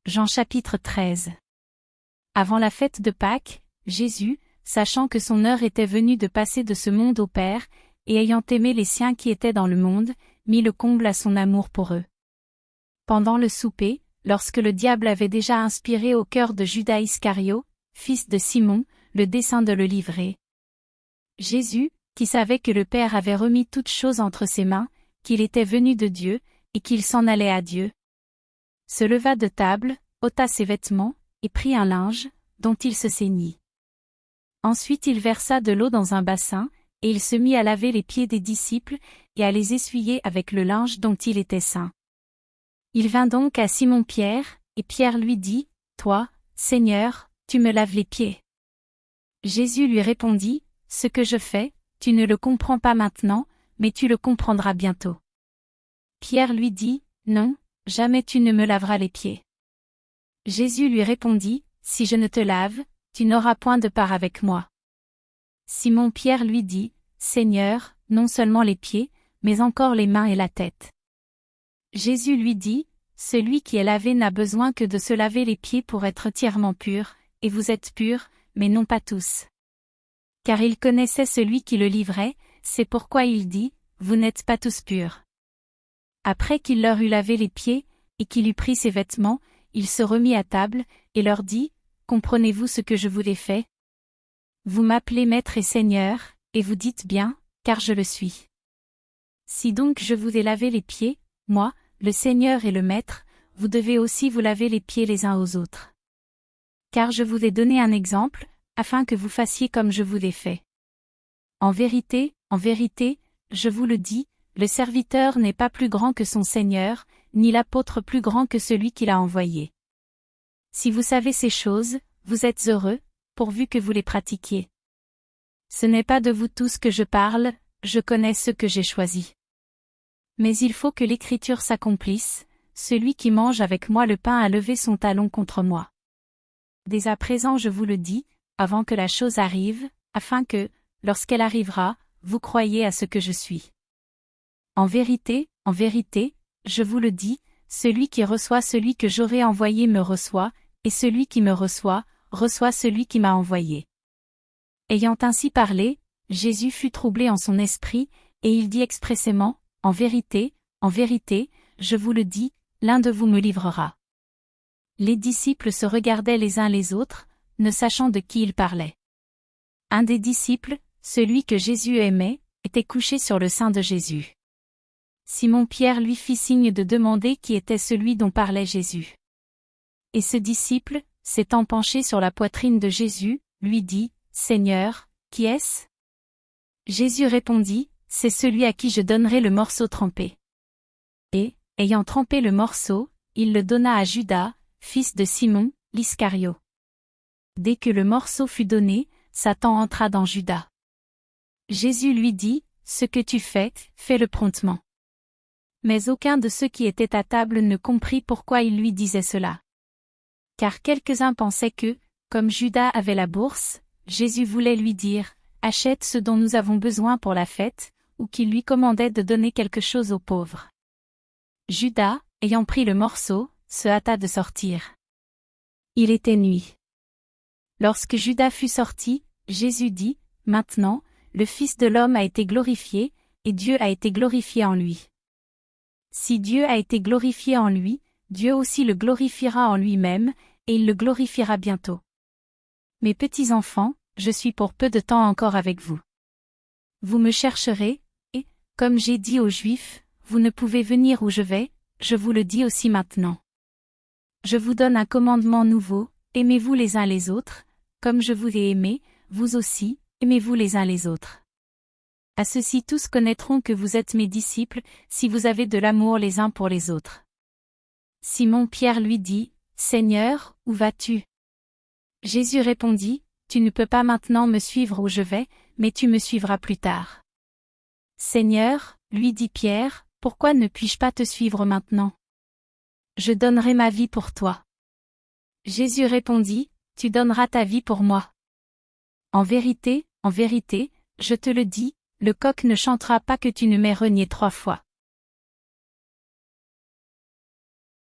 Jean chapitre 13. Avant la fête de Pâques, Jésus, sachant que son heure était venue de passer de ce monde au Père, et ayant aimé les siens qui étaient dans le monde, mit le comble à son amour pour eux. Pendant le souper, lorsque le diable avait déjà inspiré au cœur de Judas Iscario, fils de Simon, le dessein de le livrer, Jésus, qui savait que le Père avait remis toutes choses entre ses mains, qu'il était venu de Dieu, et qu'il s'en allait à Dieu, se leva de table, ôta ses vêtements, et prit un linge, dont il se ceignit. Ensuite il versa de l'eau dans un bassin, et il se mit à laver les pieds des disciples, et à les essuyer avec le linge dont il était ceint. Il vint donc à Simon-Pierre, et Pierre lui dit, « Toi, Seigneur, tu me laves les pieds. » Jésus lui répondit, « Ce que je fais, tu ne le comprends pas maintenant, mais tu le comprendras bientôt. » Pierre lui dit, « Non, jamais tu ne me laveras les pieds. » Jésus lui répondit, « Si je ne te lave, tu n'auras point de part avec moi. » Simon-Pierre lui dit, « Seigneur, non seulement les pieds, mais encore les mains et la tête. » Jésus lui dit, « Celui qui est lavé n'a besoin que de se laver les pieds pour être entièrement pur, et vous êtes purs, mais non pas tous. » Car il connaissait celui qui le livrait, c'est pourquoi il dit, « Vous n'êtes pas tous purs. » Après qu'il leur eut lavé les pieds, et qu'il eut pris ses vêtements, il se remit à table, et leur dit, « Comprenez-vous ce que je vous ai fait? Vous m'appelez Maître et Seigneur, et vous dites bien, car je le suis. Si donc je vous ai lavé les pieds, moi, le Seigneur et le Maître, vous devez aussi vous laver les pieds les uns aux autres. Car je vous ai donné un exemple, afin que vous fassiez comme je vous l'ai fait. En vérité, je vous le dis, le serviteur n'est pas plus grand que son Seigneur, ni l'apôtre plus grand que celui qui l'a envoyé. Si vous savez ces choses, vous êtes heureux, pourvu que vous les pratiquiez. Ce n'est pas de vous tous que je parle, je connais ceux que j'ai choisis. Mais il faut que l'Écriture s'accomplisse, celui qui mange avec moi le pain a levé son talon contre moi. Dès à présent je vous le dis, avant que la chose arrive, afin que, lorsqu'elle arrivera, vous croyiez à ce que je suis. En vérité, je vous le dis, celui qui reçoit celui que j'aurai envoyé me reçoit, et celui qui me reçoit, reçoit celui qui m'a envoyé. » Ayant ainsi parlé, Jésus fut troublé en son esprit, et il dit expressément, « En vérité, je vous le dis, l'un de vous me livrera. » Les disciples se regardaient les uns les autres, ne sachant de qui ils parlaient. Un des disciples, celui que Jésus aimait, était couché sur le sein de Jésus. Simon-Pierre lui fit signe de demander qui était celui dont parlait Jésus. Et ce disciple, s'étant penché sur la poitrine de Jésus, lui dit, « Seigneur, qui est-ce » Jésus répondit, « C'est celui à qui je donnerai le morceau trempé. » Et, ayant trempé le morceau, il le donna à Judas, fils de Simon, l'Iscario. Dès que le morceau fut donné, Satan entra dans Judas. Jésus lui dit, « Ce que tu fais, fais-le promptement. » Mais aucun de ceux qui étaient à table ne comprit pourquoi il lui disait cela. Car quelques-uns pensaient que, comme Judas avait la bourse, Jésus voulait lui dire, « Achète ce dont nous avons besoin pour la fête », ou qu'il lui commandait de donner quelque chose aux pauvres. Judas, ayant pris le morceau, se hâta de sortir. Il était nuit. Lorsque Judas fut sorti, Jésus dit, « Maintenant, le Fils de l'homme a été glorifié, et Dieu a été glorifié en lui. Si Dieu a été glorifié en lui, Dieu aussi le glorifiera en lui-même, et il le glorifiera bientôt. Mes petits enfants, je suis pour peu de temps encore avec vous. Vous me chercherez, et, comme j'ai dit aux Juifs, vous ne pouvez venir où je vais, je vous le dis aussi maintenant. Je vous donne un commandement nouveau, aimez-vous les uns les autres, comme je vous ai aimé, vous aussi, aimez-vous les uns les autres. À ceux-ci tous connaîtront que vous êtes mes disciples, si vous avez de l'amour les uns pour les autres. » Simon-Pierre lui dit, « Seigneur, où vas-tu » Jésus répondit, « Tu ne peux pas maintenant me suivre où je vais, mais tu me suivras plus tard. » « Seigneur, lui dit Pierre, pourquoi ne puis-je pas te suivre maintenant ? Je donnerai ma vie pour toi. » Jésus répondit, « Tu donneras ta vie pour moi. En vérité, je te le dis, le coq ne chantera pas que tu ne m'aies renié 3 fois. »